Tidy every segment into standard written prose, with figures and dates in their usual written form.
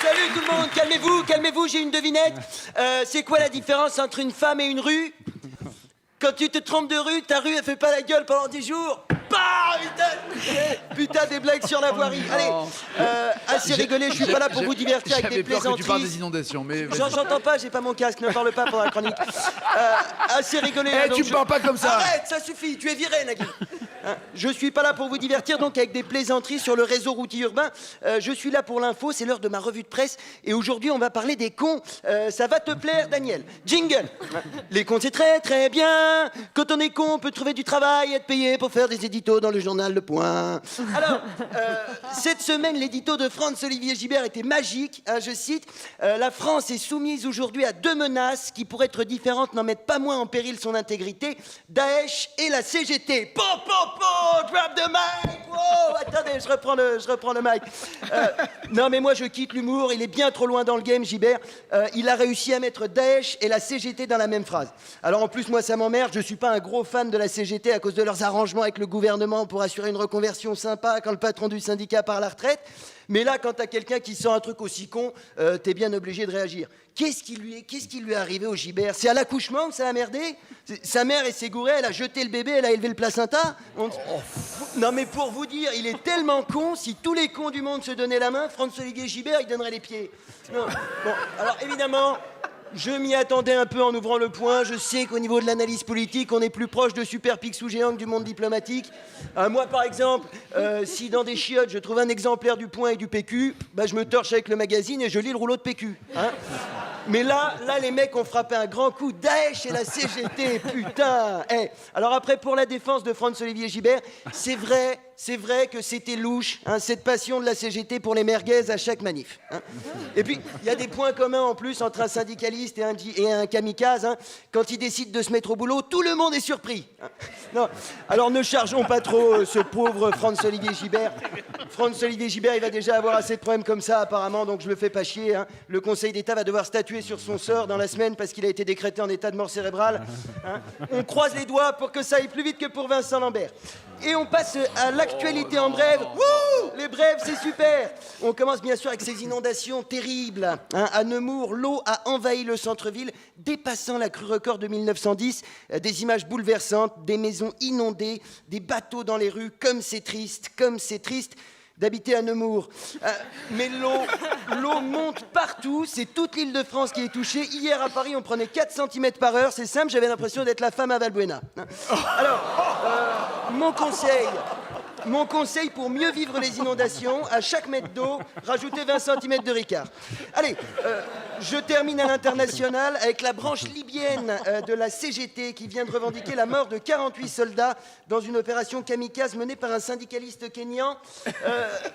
Salut tout le monde, calmez-vous, j'ai une devinette. C'est quoi la différence entre une femme et une rue? Quand tu te trompes de rue, ta rue elle fait pas la gueule pendant 10 jours. Bah, putain, des blagues sur la voirie. Allez, assez rigolé, je suis pas là pour vous divertir avec des J'avais peur que tu plaisanteries. parles des inondations, mais... J'entends pas, j'ai pas mon casque, ne parle pas pendant la chronique. Assez rigolé. Eh, tu me parles pas comme ça. Arrête, ça suffit, tu es viré, Nagui. Je suis pas là pour vous divertir, donc avec des plaisanteries sur le réseau routier urbain. Je suis là pour l'info, c'est l'heure de ma revue de presse. Et aujourd'hui, on va parler des cons. Ça va te plaire, Daniel. Jingle. Les cons, c'est très très bien. Quand on est con, on peut trouver du travail et être payé pour faire des éditos dans le journal Le Point. Alors, cette semaine, l'édito de Franz-Olivier Gibert était magique. Je cite, la France est soumise aujourd'hui à 2 menaces qui, pour être différentes, n'en mettent pas moins en péril son intégrité. Daesh et la CGT. Po, po, po, drop the mic. Wow, attendez, je reprends le mic. Non, mais moi, je quitte l'humour. Il est bien trop loin dans le game, Gibert. Il a réussi à mettre Daesh et la CGT dans la même phrase. Alors, en plus, moi, ça m'emmerde. Je suis pas un gros fan de la CGT à cause de leurs arrangements avec le gouvernement pour assurer une reconversion sympa quand le patron du syndicat part à la retraite. Mais là, quand t'as quelqu'un qui sort un truc aussi con, t'es bien obligé de réagir. Qu'est-ce qui lui est arrivé au Gibert? C'est à l'accouchement que ça a merdé? Sa mère, elle s'est gourée, elle a jeté le bébé, elle a élevé le placenta? Non mais pour vous dire, il est tellement con, si tous les cons du monde se donnaient la main, Franz-Olivier Gibert, il donnerait les pieds. Non. Bon, alors évidemment... Je m'y attendais un peu en ouvrant Le Point. Je sais qu'au niveau de l'analyse politique, on est plus proche de Super Picsou géant que du monde diplomatique. Moi, par exemple, si dans des chiottes, je trouve un exemplaire du Point et du PQ, bah, je me torche avec le magazine et je lis le rouleau de PQ. Hein. Mais là, les mecs ont frappé un grand coup. Daesh et la CGT, putain. Alors après, pour la défense de Franz-Olivier Gibert, c'est vrai que c'était louche, hein, cette passion de la CGT pour les merguez à chaque manif. Hein. Et puis, il y a des points communs en plus entre un syndicaliste et un kamikaze. Hein. Quand ils décident de se mettre au boulot, tout le monde est surpris. Hein. Non. Alors ne chargeons pas trop ce pauvre Franz-Olivier Gibert. Franz-Olivier Gibert, il va déjà avoir assez de problèmes comme ça apparemment, donc je le fais pas chier. Hein. Le Conseil d'État va devoir statuer sur son sort dans la semaine parce qu'il a été décrété en état de mort cérébrale. Hein. On croise les doigts pour que ça aille plus vite que pour Vincent Lambert. Et on passe à l'actualité en brève. Wouh, les brèves, c'est super. On commence bien sûr avec ces inondations terribles. Hein, à Nemours, l'eau a envahi le centre-ville, dépassant la crue record de 1910. Des images bouleversantes, des maisons inondées, des bateaux dans les rues. Comme c'est triste d'habiter à Nemours. Mais l'eau monte partout, c'est toute l'île de France qui est touchée. Hier à Paris, on prenait 4 cm par heure, c'est simple, j'avais l'impression d'être la femme à Valbuena. Alors, mon conseil pour mieux vivre les inondations, à chaque mètre d'eau, rajoutez 20 cm de Ricard. Allez, je termine à l'international avec la branche libyenne de la CGT qui vient de revendiquer la mort de 48 soldats dans une opération kamikaze menée par un syndicaliste kényan.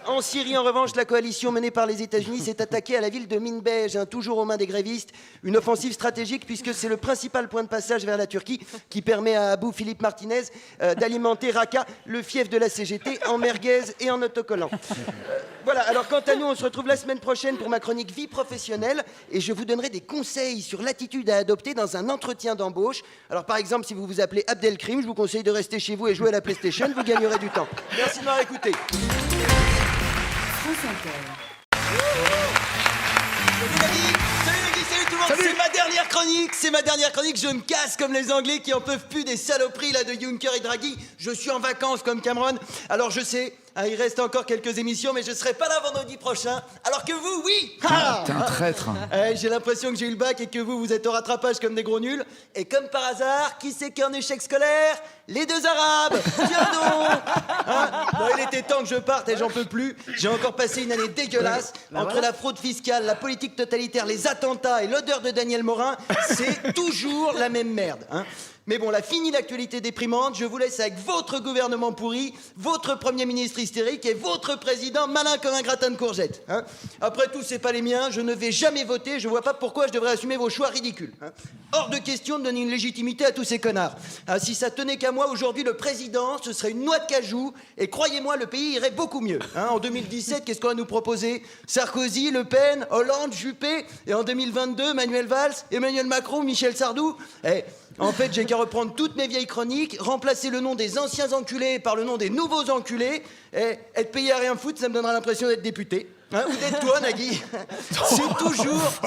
En Syrie, en revanche, la coalition menée par les États-Unis s'est attaquée à la ville de Minbej, hein, toujours aux mains des grévistes. Une offensive stratégique puisque c'est le principal point de passage vers la Turquie qui permet à Abou Philippe Martinez d'alimenter Raqqa, le fief de la CGT, en merguez et en autocollant. Voilà, alors quant à nous, on se retrouve la semaine prochaine pour ma chronique vie professionnelle et je vous donnerai des conseils sur l'attitude à adopter dans un entretien d'embauche. Alors par exemple, si vous vous appelez Abdelkrim, je vous conseille de rester chez vous et jouer à la PlayStation, vous gagnerez du temps. Merci de m'avoir écouté. C'est ma dernière chronique, je me casse comme les Anglais qui en peuvent plus des saloperies là de Juncker et Draghi. Je suis en vacances comme Cameron. Alors je sais, il reste encore quelques émissions, mais je serai pas là vendredi prochain. Alors que vous, oui. T'es un traître. J'ai l'impression que j'ai eu le bac et que vous êtes au rattrapage comme des gros nuls. Et comme par hasard, qui c'est qui est en échec scolaire? Les 2 Arabes. Tiens donc. Bon, il était temps que je parte et j'en peux plus. J'ai encore passé une année dégueulasse. Entre la fraude fiscale, la politique totalitaire, les attentats et l'odeur de Daniel Morin, c'est toujours la même merde. Mais bon, là, fini l'actualité déprimante. Je vous laisse avec votre gouvernement pourri, votre Premier ministre hystérique et votre président malin comme un gratin de courgettes. Après tout, c'est pas les miens. Je ne vais jamais voter. Je vois pas pourquoi je devrais assumer vos choix ridicules. Hors de question de donner une légitimité à tous ces connards. Si ça tenait qu'à moi, aujourd'hui, le président, ce serait une noix de cajou. Et croyez-moi, le pays irait beaucoup mieux. En 2017, qu'est-ce qu'on va nous proposer? Sarkozy, Le Pen, Hollande, Juppé. Et en 2022, Manuel Valls, Emmanuel Macron, Michel Sardou. En fait, j'ai qu'à reprendre toutes mes vieilles chroniques, remplacer le nom des anciens enculés par le nom des nouveaux enculés, et être payé à rien foutre, ça me donnera l'impression d'être député. Hein, ou d'être toi, Nagui.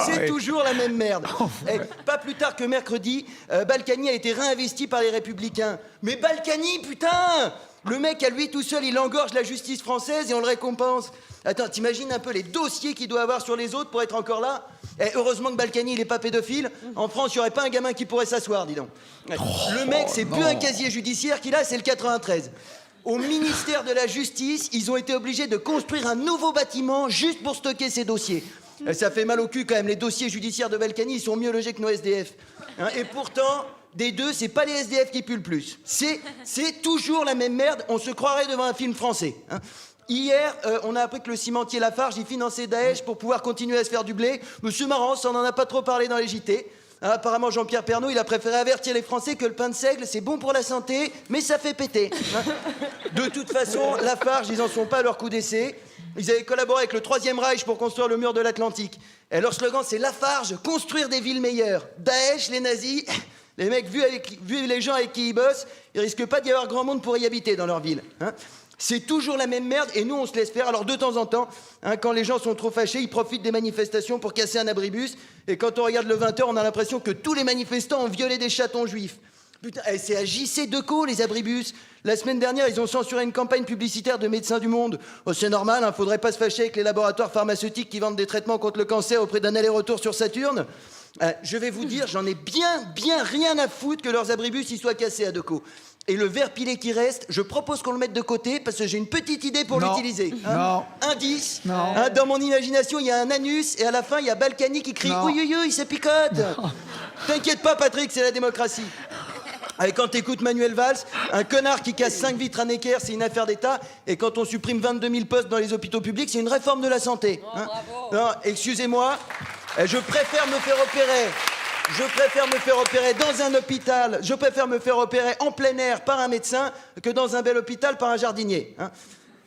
C'est toujours la même merde. Eh, pas plus tard que mercredi, Balkany a été réinvesti par les Républicains. Mais Balkany, putain! Le mec, à lui tout seul, il engorge la justice française et on le récompense. Attends, t'imagines un peu les dossiers qu'il doit avoir sur les autres pour être encore là? Eh, heureusement que Balkany, il est pas pédophile. En France, il n'y aurait pas un gamin qui pourrait s'asseoir, dis donc. Le mec, c'est plus un casier judiciaire qu'il a, c'est le 93. Au ministère de la Justice, ils ont été obligés de construire un nouveau bâtiment juste pour stocker ces dossiers. Ça fait mal au cul quand même, les dossiers judiciaires de Balkany, ils sont mieux logés que nos SDF. Hein, et pourtant, des deux, c'est pas les SDF qui puent le plus. C'est toujours la même merde, on se croirait devant un film français. Hein. Hier, on a appris que le cimentier Lafarge, il finançait Daesh pour pouvoir continuer à se faire du blé. Mais c'est marrant, ça, on n'en a pas trop parlé dans les JT. Apparemment, Jean-Pierre Pernaut, il a préféré avertir les Français que le pain de seigle, c'est bon pour la santé, mais ça fait péter. Hein. De toute façon, Lafarge, ils en sont pas à leur coup d'essai. Ils avaient collaboré avec le Troisième Reich pour construire le mur de l'Atlantique. Et leur slogan, c'est Lafarge, construire des villes meilleures. Daesh, les nazis, les mecs, vu les gens avec qui ils bossent, ils risquent pas d'y avoir grand monde pour y habiter dans leur ville. Hein. C'est toujours la même merde et nous on se laisse faire. Alors de temps en temps, hein, quand les gens sont trop fâchés, ils profitent des manifestations pour casser un abribus. Et quand on regarde le 20h, on a l'impression que tous les manifestants ont violé des chatons juifs. Putain, c'est à JC Decaux les abribus. La semaine dernière, ils ont censuré une campagne publicitaire de Médecins du Monde. Oh, c'est normal, hein, faudrait pas se fâcher avec les laboratoires pharmaceutiques qui vendent des traitements contre le cancer au prix d'un aller-retour sur Saturne. Je vais vous dire, j'en ai bien rien à foutre que leurs abribus ils soient cassés à Decaux. Et le verre pilé qui reste, je propose qu'on le mette de côté parce que j'ai une petite idée pour l'utiliser. Hein. Non. Indice. Non. Hein, dans mon imagination, il y a un anus et à la fin, il y a Balkany qui crie « Oui, oui, oui, il se picote !» T'inquiète pas, Patrick, c'est la démocratie. Et quand t'écoutes Manuel Valls, un connard qui casse 5 vitres à Necker, c'est une affaire d'État. Et quand on supprime 22 000 postes dans les hôpitaux publics, c'est une réforme de la santé. Hein. Non, excusez-moi, je préfère me faire opérer. Je préfère me faire opérer dans un hôpital, je préfère me faire opérer en plein air par un médecin que dans un bel hôpital par un jardinier. Hein.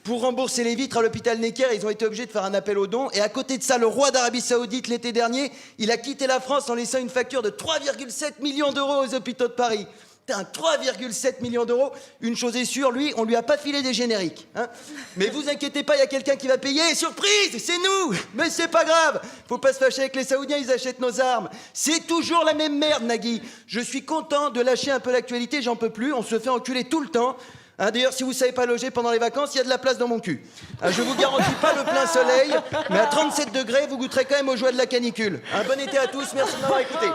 Pour rembourser les vitres à l'hôpital Necker, ils ont été obligés de faire un appel aux dons. Et à côté de ça, le roi d'Arabie Saoudite, l'été dernier, il a quitté la France en laissant une facture de 3,7 millions d'euros aux hôpitaux de Paris. Putain, 3,7 millions d'euros. Une chose est sûre, lui, on lui a pas filé des génériques. Hein. Mais vous inquiétez pas, il y a quelqu'un qui va payer. Surprise, c'est nous. Mais c'est pas grave. Faut pas se fâcher avec les Saoudiens, ils achètent nos armes. C'est toujours la même merde, Nagui. Je suis content de lâcher un peu l'actualité, j'en peux plus. On se fait enculer tout le temps. Hein, d'ailleurs, si vous savez pas loger pendant les vacances, il y a de la place dans mon cul. Hein, je vous garantis pas le plein soleil, mais à 37 degrés, vous goûterez quand même aux joies de la canicule. Un bon été à tous, merci de m'avoir écouté.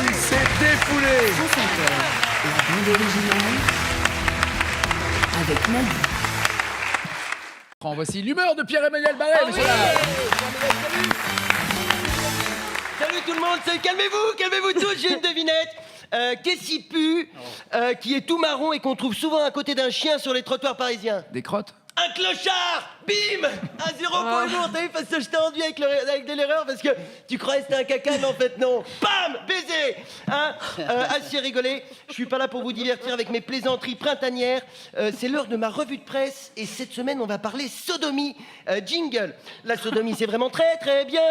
Il s'est défoulé. La bande originale avec Nagui. Voici l'humeur de Pierre-Emmanuel Barret, monsieur. Salut tout le monde, calmez-vous tous, j'ai une devinette. Qu'est-ce qui pue, qui est tout marron et qu'on trouve souvent à côté d'un chien sur les trottoirs parisiens? Des crottes. Un clochard! Bim! Un 0 pour humour, t'as vu, parce que je t'ai enduit avec de l'erreur parce que tu croyais que c'était un caca, mais en fait non. Bam! Baiser! Hein? Assez rigolé, je suis pas là pour vous divertir avec mes plaisanteries printanières. C'est l'heure de ma revue de presse et cette semaine on va parler sodomie. Jingle. La sodomie c'est vraiment très très bien.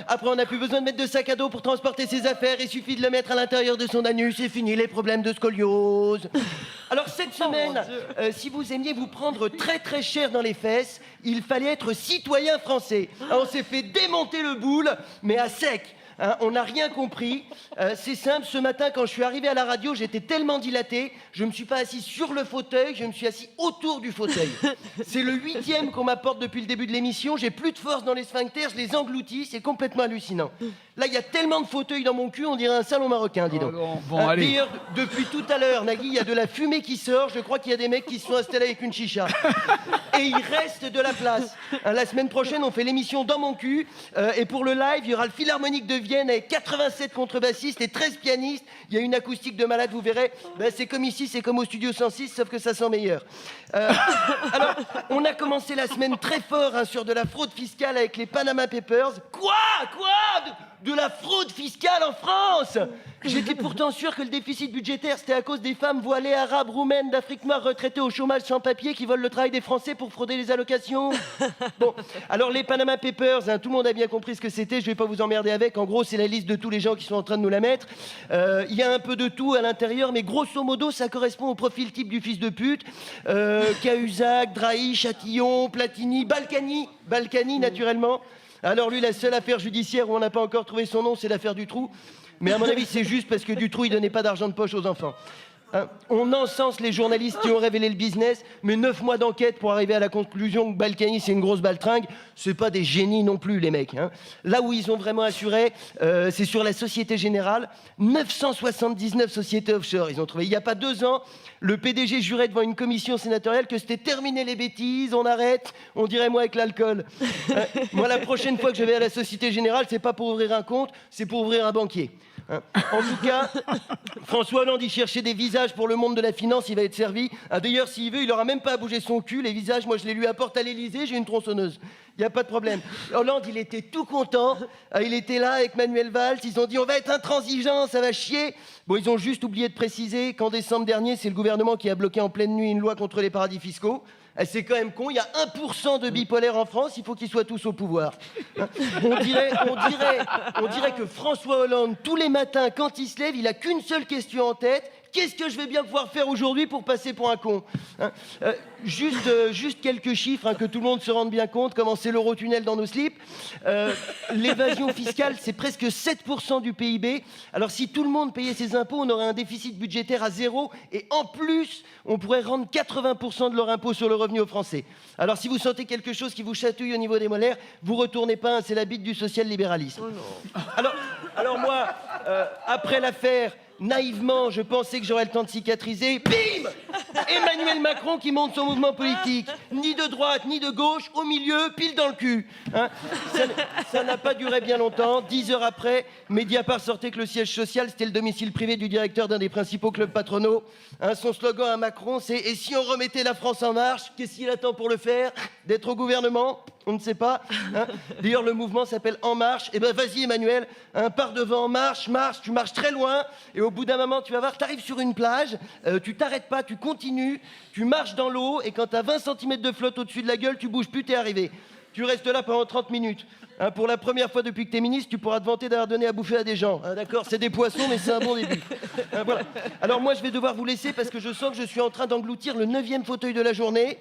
Après on n'a plus besoin de mettre de sac à dos pour transporter ses affaires, il suffit de le mettre à l'intérieur de son anus, c'est fini les problèmes de scoliose. Alors cette semaine, si vous aimiez vous prendre très très cher dans les fesses, il fallait être citoyen français. On s'est fait démonter le boule, mais à sec. Hein, on n'a rien compris. C'est simple, ce matin, quand je suis arrivé à la radio, j'étais tellement dilaté, je ne me suis pas assis sur le fauteuil, je me suis assis autour du fauteuil. C'est le 8e qu'on m'apporte depuis le début de l'émission, j'ai plus de force dans les sphincters, je les engloutis, c'est complètement hallucinant. Là, il y a tellement de fauteuils dans mon cul, on dirait un salon marocain, dis donc. Bon, allez. D'ailleurs, depuis tout à l'heure, Nagui, il y a de la fumée qui sort, je crois qu'il y a des mecs qui se sont installés avec une chicha. Et il reste de la place. Hein, la semaine prochaine, on fait l'émission dans mon cul, et pour le live, il y aura le Philharmonique de Vienne avec 87 contrebassistes et 13 pianistes. Il y a une acoustique de malade, vous verrez. Ben, c'est comme ici, c'est comme au Studio 106, sauf que ça sent meilleur. Alors, on a commencé la semaine très fort hein, sur de la fraude fiscale avec les Panama Papers. Quoi de la fraude fiscale en France? J'étais pourtant sûr que le déficit budgétaire, c'était à cause des femmes voilées arabes, roumaines, d'Afrique noire, retraitées au chômage sans papier qui volent le travail des Français pour frauder les allocations. Bon, alors les Panama Papers, tout le monde a bien compris ce que c'était, je vais pas vous emmerder avec. En gros, c'est la liste de tous les gens qui sont en train de nous la mettre. Il y a un peu de tout à l'intérieur, mais grosso modo, ça correspond au profil type du fils de pute. Cahuzac, Drahi, Chatillon, Platini, Balkany naturellement. Alors lui, la seule affaire judiciaire où on n'a pas encore trouvé son nom, c'est l'affaire Dutroux. Mais à mon avis, c'est juste parce que Dutroux, il donnait pas d'argent de poche aux enfants. On encense les journalistes qui ont révélé le business, mais 9 mois d'enquête pour arriver à la conclusion que Balkany, c'est une grosse baltringue. C'est pas des génies non plus, les mecs. Là où ils ont vraiment assuré, c'est sur la Société Générale. 979 sociétés offshore, ils ont trouvé. Il y a pas 2 ans, le PDG jurait devant une commission sénatoriale que c'était terminé les bêtises, on arrête, on dirait moi avec l'alcool. Moi, la prochaine fois que je vais à la Société Générale, c'est pas pour ouvrir un compte, c'est pour ouvrir un banquier. En tout cas, François Hollande, il cherchait des visages pour le monde de la finance, il va être servi. D'ailleurs, s'il veut, il aura même pas à bouger son cul. Les visages, moi, je les lui apporte à l'Élysée, j'ai une tronçonneuse. Il n'y a pas de problème. Hollande, il était tout content. Il était là avec Manuel Valls. Ils ont dit, on va être intransigeants, ça va chier. Bon, ils ont juste oublié de préciser qu'en décembre dernier, c'est le gouvernement qui a bloqué en pleine nuit une loi contre les paradis fiscaux. C'est quand même con, il y a 1% de bipolaires en France, il faut qu'ils soient tous au pouvoir. On dirait que François Hollande, tous les matins, quand il se lève, il a qu'une seule question en tête. Qu'est-ce que je vais bien pouvoir faire aujourd'hui pour passer pour un con ? Juste quelques chiffres, que tout le monde se rende bien compte, comment c'est l'Eurotunnel dans nos slips. L'évasion fiscale, c'est presque 7% du PIB. Alors si tout le monde payait ses impôts, on aurait un déficit budgétaire à 0. Et en plus, on pourrait rendre 80% de leur impôt sur le revenu aux Français. Alors si vous sentez quelque chose qui vous chatouille au niveau des molaires, vous retournez pas, c'est la bite du social-libéralisme. Oh non. Alors moi, après l'affaire... Naïvement, je pensais que j'aurais le temps de cicatriser. Bim ! Emmanuel Macron qui monte son mouvement politique. Ni de droite, ni de gauche, au milieu, pile dans le cul. Ça n'a pas duré bien longtemps. 10 heures après, Mediapart sortait que le siège social, c'était le domicile privé du directeur d'un des principaux clubs patronaux. Son slogan à Macron, c'est « Et si on remettait la France en marche, qu'est-ce qu'il attend pour le faire ? D'être au gouvernement ?» On ne sait pas. D'ailleurs, le mouvement s'appelle En Marche. Eh ben, vas-y, Emmanuel, pars devant, marche, tu marches très loin. Et au bout d'un moment, tu vas voir, tu arrives sur une plage, tu t'arrêtes pas, tu continues, tu marches dans l'eau, et quand tu as 20 cm de flotte au-dessus de la gueule, tu bouges plus, t'es arrivé. Tu restes là pendant 30 minutes. Pour la première fois depuis que tu es ministre, tu pourras te vanter d'avoir donné à bouffer à des gens. D'accord, c'est des poissons, mais c'est un bon début. Voilà. Alors moi, je vais devoir vous laisser parce que je sens que je suis en train d'engloutir le 9e fauteuil de la journée.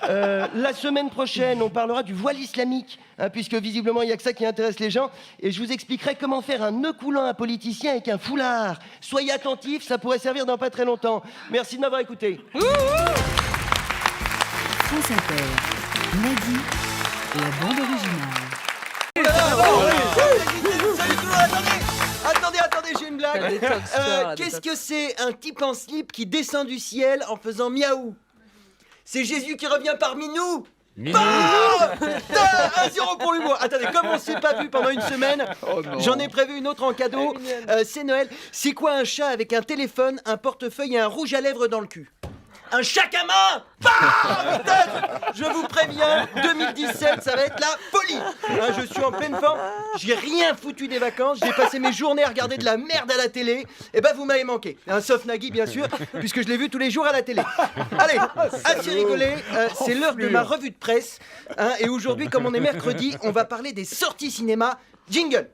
La semaine prochaine, on parlera du voile islamique, puisque visiblement, il n'y a que ça qui intéresse les gens. Et je vous expliquerai comment faire un nœud coulant à politicien avec un foulard. Soyez attentifs, ça pourrait servir dans pas très longtemps. Merci de m'avoir écouté. France Inter, Nagui, la bande originale. Attendez, j'ai une blague. Qu'est-ce que c'est un type en slip qui descend du ciel en faisant miaou ? C'est Jésus qui revient parmi nous. 1-0 pour l'humour. Attendez, comme on s'est pas vu pendant une semaine, j'en ai prévu une autre en cadeau. C'est Noël. C'est quoi un chat avec un téléphone, un portefeuille et un rouge à lèvres dans le cul ? Un chac à main. Je vous préviens, 2017, ça va être la folie. Je suis en pleine forme. J'ai rien foutu des vacances. J'ai passé mes journées à regarder de la merde à la télé. Et ben, vous m'avez manqué. Sauf Nagui, bien sûr, puisque je l'ai vu tous les jours à la télé. Allez, assez rigolé. C'est l'heure de ma revue de presse. Et aujourd'hui, comme on est mercredi, on va parler des sorties cinéma. Jingle.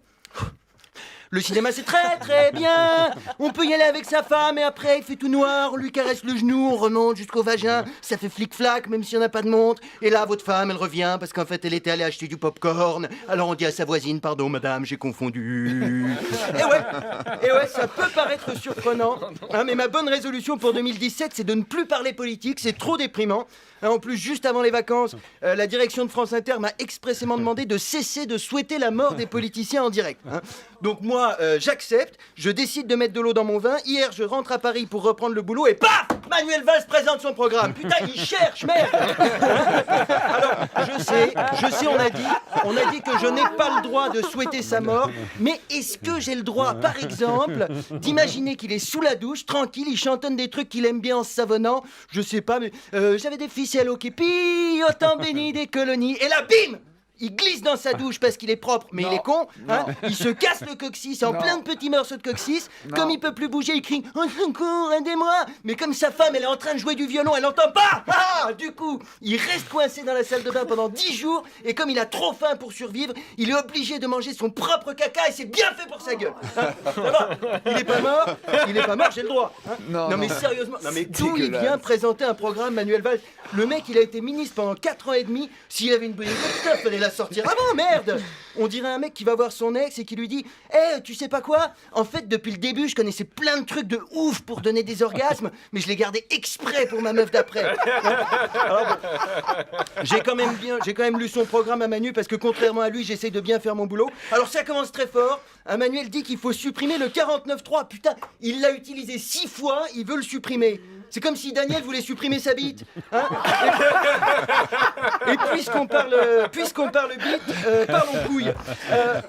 Le cinéma, c'est très très bien. On peut y aller avec sa femme et après il fait tout noir, on lui caresse le genou, on remonte jusqu'au vagin, ça fait flic-flac même si on n'a pas de montre. Et là, votre femme, elle revient parce qu'en fait, elle était allée acheter du popcorn. Alors on dit à sa voisine, pardon madame, j'ai confondu. Et ouais, ça peut paraître surprenant, mais ma bonne résolution pour 2017, c'est de ne plus parler politique, c'est trop déprimant. En plus, juste avant les vacances, la direction de France Inter m'a expressément demandé de cesser de souhaiter la mort des politiciens en direct. Donc moi, j'accepte, je décide de mettre de l'eau dans mon vin. Hier, je rentre à Paris pour reprendre le boulot et paf, Manuel Valls présente son programme. Putain, il cherche, merde. Alors, je sais, on a dit que je n'ai pas le droit de souhaiter sa mort, mais est-ce que j'ai le droit, par exemple, d'imaginer qu'il est sous la douche, tranquille, il chantonne des trucs qu'il aime bien en se savonnant, je sais pas, mais j'avais des ficelles au képi, autant béni des colonies, et là, bim, il glisse dans sa douche parce qu'il est propre, mais Non. il est con. Hein. Non. Il se casse le coccyx en Non. plein de petits morceaux de coccyx. Non. Comme il peut plus bouger, il crie au secours, aidez-moi. Mais comme sa femme, elle est en train de jouer du violon, elle n'entend pas. Du coup, il reste coincé dans la salle de bain pendant 10 jours. Et comme il a trop faim pour survivre, il est obligé de manger son propre caca et c'est bien fait pour sa gueule. Hein. Ça va. Il est pas mort, j'ai le droit. Hein. Non, Mais non. sérieusement, C'est d'où il dégueulasse. vient présenter un programme, Manuel Valls? Le mec, il a été ministre pendant 4 ans et demi. S'il avait une bonne idée, putain, fallait la sortir avant, merde. On dirait un mec qui va voir son ex et qui lui dit tu sais pas quoi? En fait, depuis le début, je connaissais plein de trucs de ouf pour donner des orgasmes, mais je les gardais exprès pour ma meuf d'après. Alors bon, j'ai quand même lu son programme à Manu parce que contrairement à lui, j'essaie de bien faire mon boulot. Alors ça commence très fort. Manuel dit qu'il faut supprimer le 49.3. Putain, il l'a utilisé 6 fois, il veut le supprimer. C'est comme si Daniel voulait supprimer sa bite. Hein. Et puisqu'on parle bite, parlons couilles.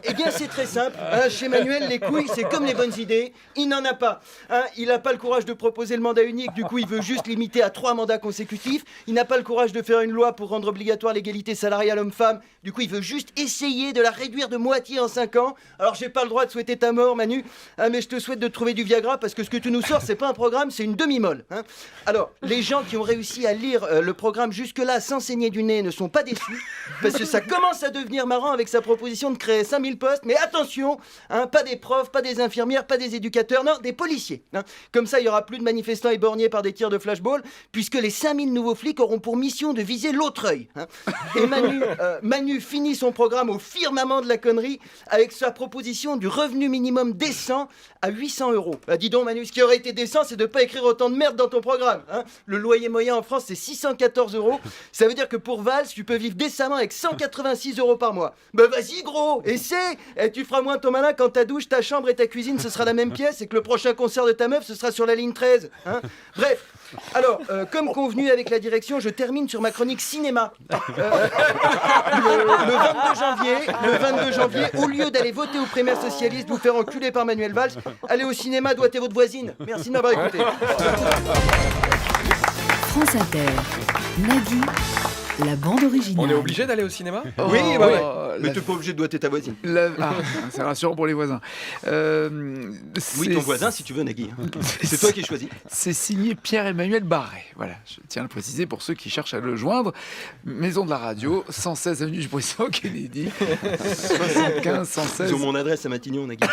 Eh bien, c'est très simple. Hein. Chez Manuel, les couilles, c'est comme les bonnes idées. Il n'en a pas. Hein. Il n'a pas le courage de proposer le mandat unique. Du coup, il veut juste limiter à 3 mandats consécutifs. Il n'a pas le courage de faire une loi pour rendre obligatoire l'égalité salariale homme-femme. Du coup, il veut juste essayer de la réduire de moitié en 5 ans. Alors, j'ai pas le droit de souhaiter ta mort, Manu. Mais je te souhaite de trouver du Viagra parce que ce que tu nous sors, c'est pas un programme, c'est une demi-molle. Hein. Alors, les gens qui ont réussi à lire le programme jusque-là sans saigner du nez ne sont pas déçus, parce que ça commence à devenir marrant avec sa proposition de créer 5000 postes, mais attention, hein, pas des profs, pas des infirmières, pas des éducateurs, non, des policiers. Hein. Comme ça, il n'y aura plus de manifestants éborgnés par des tirs de flashball, puisque les 5000 nouveaux flics auront pour mission de viser l'autre œil. Hein. Et Manu finit son programme au firmament de la connerie avec sa proposition du revenu minimum décent à 800 €. Bah, dis donc, Manu, ce qui aurait été décent, c'est de pas écrire autant de merde dans ton programme. Hein. Le loyer moyen en France, c'est 614 €. Ça veut dire que pour Valls, tu peux vivre décemment avec 186 € par mois. Bah vas-y, gros, essaie. Et tu feras moins ton malin quand ta douche, ta chambre et ta cuisine, ce sera la même pièce et que le prochain concert de ta meuf, ce sera sur la ligne 13. Hein. Bref. Alors, comme convenu avec la direction, je termine sur ma chronique cinéma. Le 22 janvier, au lieu d'aller voter aux primaires socialistes, vous faire enculer par Manuel Valls, allez au cinéma, doigtez votre voisine. Merci de m'avoir écouté. France Inter. Nagui, la bande originale. On est obligé d'aller au cinéma? Oui, Oh, bah ouais. la- Mais t'es pas obligé de doigter ta voisine. c'est rassurant pour les voisins. Oui, ton voisin, si tu veux, Nagui. C'est toi qui choisis. C'est signé Pierre-Emmanuel Barré. Voilà, je tiens à le préciser pour ceux qui cherchent à le joindre. Maison de la radio, 116 avenue du Président Kennedy, 75 116. Ils ont mon adresse à Matignon, Nagui.